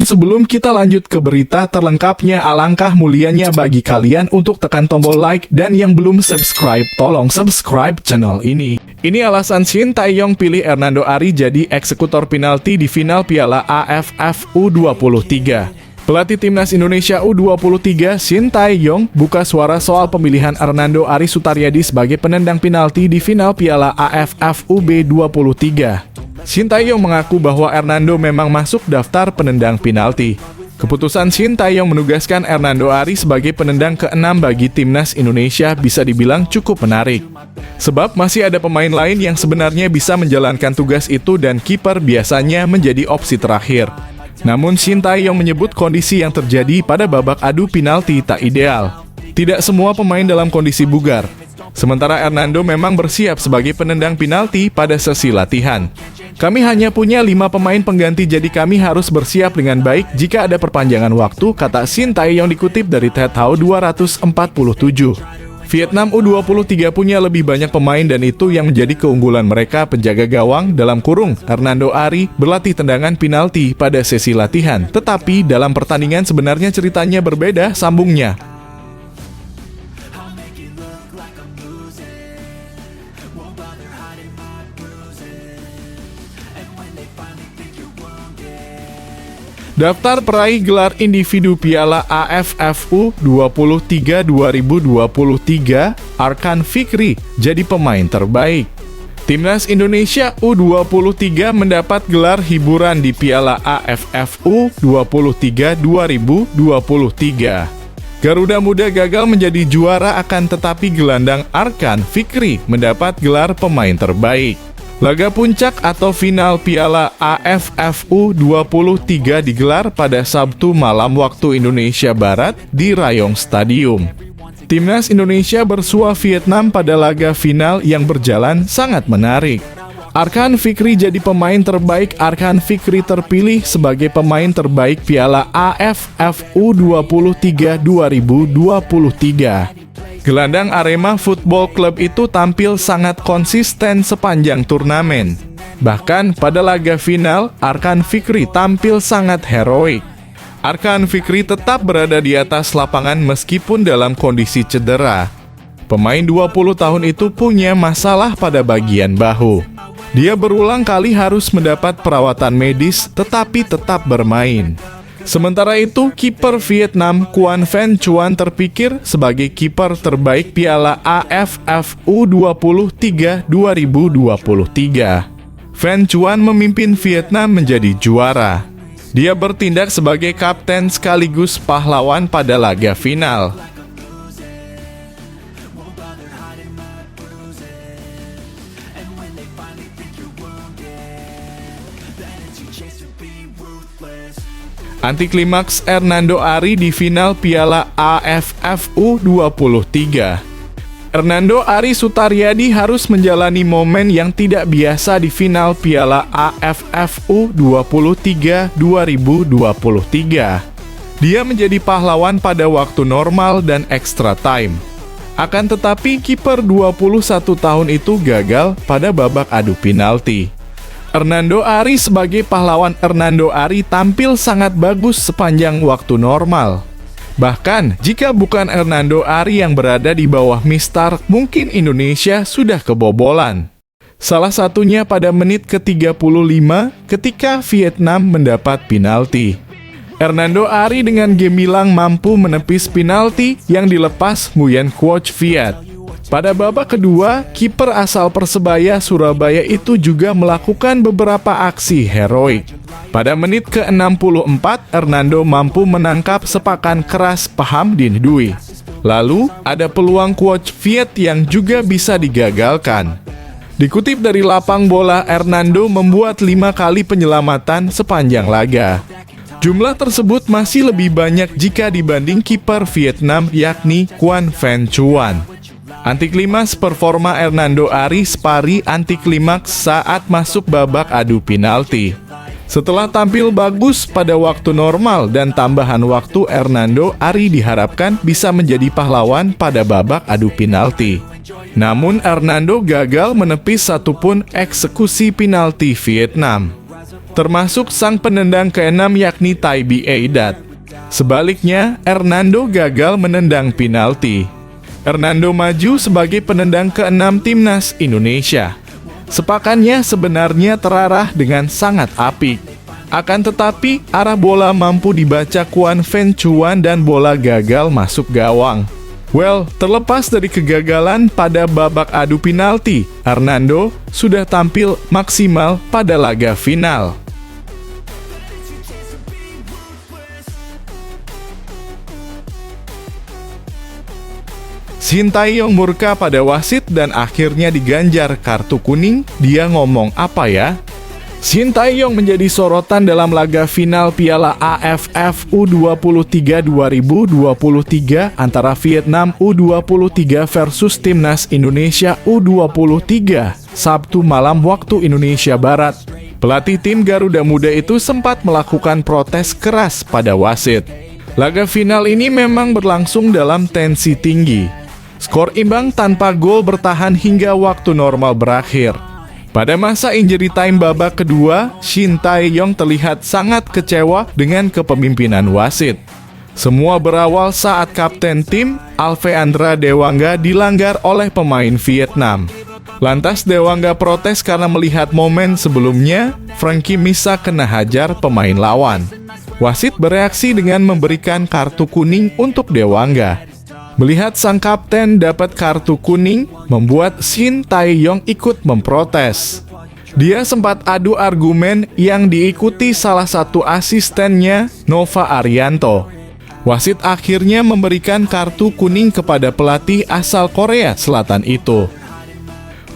Sebelum kita lanjut ke berita terlengkapnya, alangkah mulianya bagi kalian untuk tekan tombol like, dan yang belum subscribe, tolong subscribe channel ini. Ini alasan Shin Tae-yong pilih Hernando Ari jadi eksekutor penalti di final Piala AFF U23. Pelatih Timnas Indonesia U23 Shin Tae-yong buka suara soal pemilihan Hernando Ari Sutaryadi sebagai penendang penalti di final Piala AFF U23. Shin Tae-yong mengaku bahwa Hernando memang masuk daftar penendang penalti. Keputusan Shin Tae-yong menugaskan Hernando Ari sebagai penendang ke-6 bagi Timnas Indonesia bisa dibilang cukup menarik. Sebab masih ada pemain lain yang sebenarnya bisa menjalankan tugas itu dan kiper biasanya menjadi opsi terakhir. Namun Shin Tae-yong menyebut kondisi yang terjadi pada babak adu penalti tak ideal. Tidak semua pemain dalam kondisi bugar. Sementara Hernando memang bersiap sebagai penendang penalti pada sesi latihan. Kami hanya punya 5 pemain pengganti, jadi kami harus bersiap dengan baik jika ada perpanjangan waktu, kata Shin Tae-yong dikutip dari TED-Tao 247. Vietnam U23 punya lebih banyak pemain dan itu yang menjadi keunggulan mereka. Penjaga gawang dalam kurung Hernando Ari berlatih tendangan penalti pada sesi latihan, tetapi dalam pertandingan sebenarnya ceritanya berbeda, sambungnya. Daftar peraih gelar individu Piala AFF U23 2023, Arkan Fikri jadi pemain terbaik. Timnas Indonesia U23 mendapat gelar hiburan di Piala AFF U23 2023. Garuda Muda gagal menjadi juara, akan tetapi gelandang Arkan Fikri mendapat gelar pemain terbaik. Laga puncak atau final Piala AFF U23 digelar pada Sabtu malam waktu Indonesia Barat di Rayong Stadium. Timnas Indonesia bersua Vietnam pada laga final yang berjalan sangat menarik. Arkan Fikri jadi pemain terbaik. Arkan Fikri terpilih sebagai pemain terbaik Piala AFF U23 2023. Gelandang Arema Football Club itu tampil sangat konsisten sepanjang turnamen. Bahkan pada laga final, Arkan Fikri tampil sangat heroik. Arkan Fikri tetap berada di atas lapangan meskipun dalam kondisi cedera. Pemain 20 tahun itu punya masalah pada bagian bahu. Dia berulang kali harus mendapat perawatan medis tetapi tetap bermain. Sementara itu, kiper Vietnam Quan Van Chuan terpikir sebagai kiper terbaik Piala AFF U23 2023. Van Chuan memimpin Vietnam menjadi juara. Dia bertindak sebagai kapten sekaligus pahlawan pada laga final. Antiklimaks Hernando Ari di final Piala AFF U23. Hernando Ari Sutaryadi harus menjalani momen yang tidak biasa di final Piala AFF U23 2023. Dia menjadi pahlawan pada waktu normal dan extra time. Akan tetapi kiper 21 tahun itu gagal pada babak adu penalti. Hernando Ari sebagai pahlawan Hernando Ari tampil sangat bagus sepanjang waktu normal. Bahkan, jika bukan Hernando Ari yang berada di bawah mistar, mungkin Indonesia sudah kebobolan. Salah satunya pada menit ke-35 ketika Vietnam mendapat penalti. Hernando Ari dengan gemilang mampu menepis penalti yang dilepas Nguyen Quoc Viet. Pada babak kedua, kiper asal Persebaya Surabaya itu juga melakukan beberapa aksi heroik. Pada menit ke-64, Hernando mampu menangkap sepakan keras Pahamdin Dwi. Lalu, ada peluang Quoc Viet yang juga bisa digagalkan. Dikutip dari lapang bola, Hernando membuat 5 kali penyelamatan sepanjang laga. Jumlah tersebut masih lebih banyak jika dibanding kiper Vietnam yakni Quan Van Chuan. Antiklimaks performa Hernando Ari Spari antiklimaks saat masuk babak adu penalti. Setelah tampil bagus pada waktu normal dan tambahan waktu, Hernando Ari diharapkan bisa menjadi pahlawan pada babak adu penalti. Namun Hernando gagal menepis satupun eksekusi penalti Vietnam. termasuk sang penendang ke-6 yakni Taibi Eidat. Sebaliknya, Hernando gagal menendang penalti. Hernando maju sebagai penendang ke-6 timnas Indonesia. Sepakannya sebenarnya terarah dengan sangat apik. Akan tetapi, arah bola mampu dibaca Kuan Fen Chuan dan bola gagal masuk gawang. Well, terlepas dari kegagalan pada babak adu penalti, Hernando sudah tampil maksimal pada laga final. Shin Tae-yong murka pada wasit dan akhirnya diganjar kartu kuning. Dia ngomong apa ya? Shin Tae-yong menjadi sorotan dalam laga final Piala AFF U23 2023 antara Vietnam U23 versus Timnas Indonesia U23, Sabtu malam waktu Indonesia Barat. Pelatih tim Garuda Muda itu sempat melakukan protes keras pada wasit. Laga final ini memang berlangsung dalam tensi tinggi. Skor imbang tanpa gol bertahan hingga waktu normal berakhir. Pada masa injury time babak kedua, Shin Tae-yong terlihat sangat kecewa dengan kepemimpinan wasit. Semua berawal saat kapten tim, Alveandra Dewangga, dilanggar oleh pemain Vietnam. Lantas Dewangga protes karena melihat momen sebelumnya, Frankie Misa kena hajar pemain lawan. Wasit bereaksi dengan memberikan kartu kuning untuk Dewangga. Melihat sang kapten dapat kartu kuning, membuat Shin Tae-yong ikut memprotes. Dia sempat adu argumen yang diikuti salah satu asistennya, Nova Arianto. Wasit akhirnya memberikan kartu kuning kepada pelatih asal Korea Selatan itu.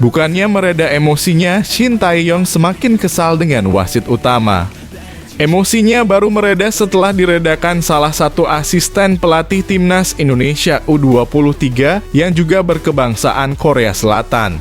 Bukannya mereda emosinya, Shin Tae-yong semakin kesal dengan wasit utama. Emosinya baru mereda setelah diredakan salah satu asisten pelatih timnas Indonesia U23 yang juga berkebangsaan Korea Selatan.